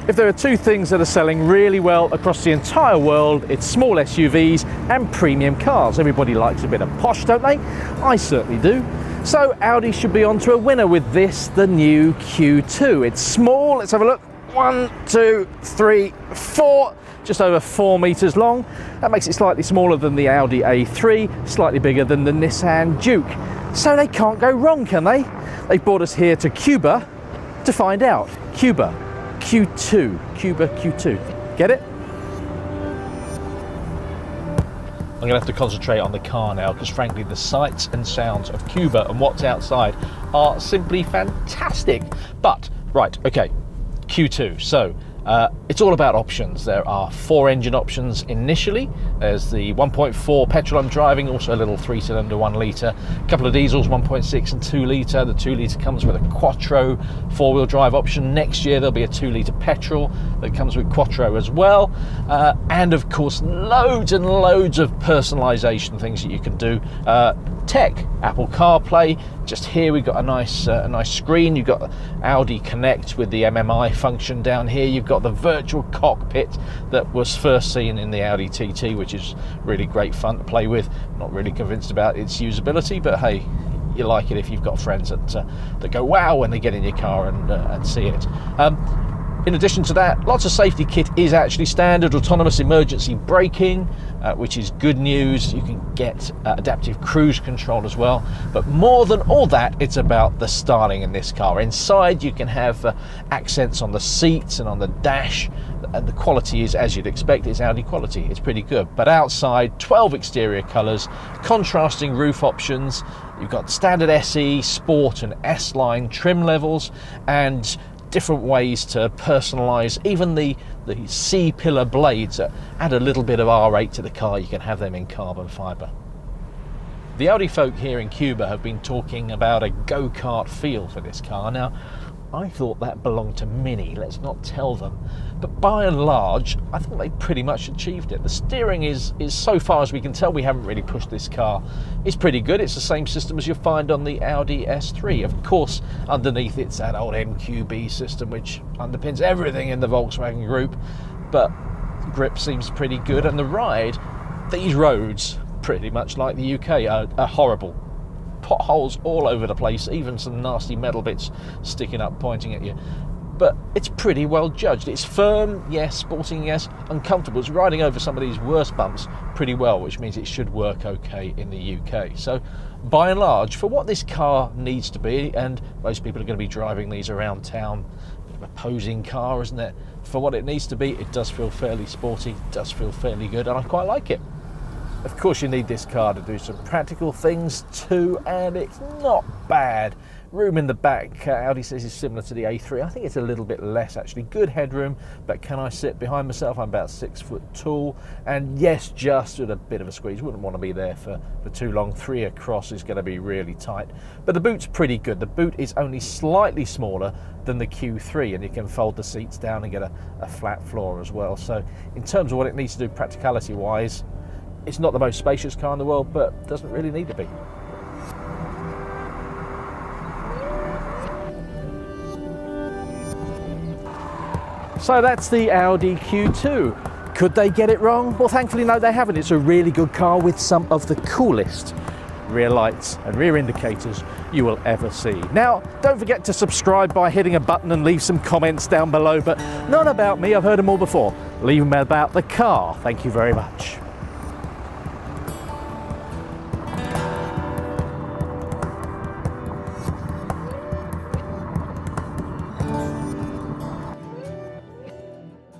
If there are two things that are selling really well across the entire world, it's small SUVs and premium cars. Everybody likes a bit of posh, don't they? I certainly do. So Audi should be onto a winner with this, the new Q2. It's small, let's have a look. 1, 2, 3, 4, just over 4 meters long. That makes it slightly smaller than the Audi A3, slightly bigger than the Nissan Juke. So they can't go wrong, can they? They've brought us here to Cuba to find out. Cuba Q2. Get it? I'm going to have to concentrate on the car now because frankly the sights and sounds of Cuba and what's outside are simply fantastic. But, right, okay, Q2. So, it's all about options. There are 4 engine options initially. There's the 1.4 petrol I'm driving, also a little 3-cylinder 1 litre, a couple of diesels, 1.6 and 2 litre. The 2 litre comes with a Quattro 4-wheel drive option. Next year there'll be a 2 litre petrol that comes with Quattro as well. And of course loads and loads of personalisation things that you can do. Tech, Apple CarPlay. Just here we've got a nice screen. You've got Audi Connect with the MMI function down here. You've got the virtual cockpit that was first seen in the Audi TT, which is really great fun to play with. Not really convinced about its usability, but hey, you like it if you've got friends that go wow when they get in your car and see it. In addition to that, lots of safety kit is actually standard. Autonomous emergency braking, which is good news. You can get adaptive cruise control as well. But more than all that, it's about the styling in this car. Inside, you can have accents on the seats and on the dash. And the quality is, as you'd expect, it's Audi quality. It's pretty good. But outside, 12 exterior colours, contrasting roof options. You've got standard SE, Sport and S-Line trim levels, and different ways to personalise even the C-pillar blades that add a little bit of R8 to the car. You can have them in carbon fibre. The Audi folk here in Cuba have been talking about a go-kart feel for this car. Now, I thought that belonged to Mini, let's not tell them. But by and large, I think they pretty much achieved it. The steering is so far as we can tell, we haven't really pushed this car. It's pretty good. It's the same system as you'll find on the Audi S3. Of course, underneath it's that old MQB system, which underpins everything in the Volkswagen group. But grip seems pretty good. And the ride, these roads, pretty much like the UK, are horrible. Potholes all over the place, even some nasty metal bits sticking up pointing at you, but it's pretty well judged. It's firm, yes, sporting, yes, uncomfortable. It's riding over some of these worst bumps pretty well, which means it should work okay in the UK. So by and large, for what this car needs to be, and most people are going to be driving these around town, bit of a posing car, isn't it? For what it needs to be, it does feel fairly sporty, does feel fairly good, and I quite like it. Of course, you need this car to do some practical things too, and it's not bad. Room in the back, Audi says, is similar to the A3. I think it's a little bit less actually. Good headroom, but can I sit behind myself? I'm about 6 foot tall, and yes, just with a bit of a squeeze. Wouldn't want to be there for too long. 3 across is going to be really tight. But the boot's pretty good. The boot is only slightly smaller than the Q3, and you can fold the seats down and get a flat floor as well. So in terms of what it needs to do practicality-wise, it's not the most spacious car in the world, but doesn't really need to be. So that's the Audi Q2. Could they get it wrong? Well, thankfully, no, they haven't. It's a really good car with some of the coolest rear lights and rear indicators you will ever see. Now, don't forget to subscribe by hitting a button and leave some comments down below, but not about me. I've heard them all before. Leave them about the car. Thank you very much.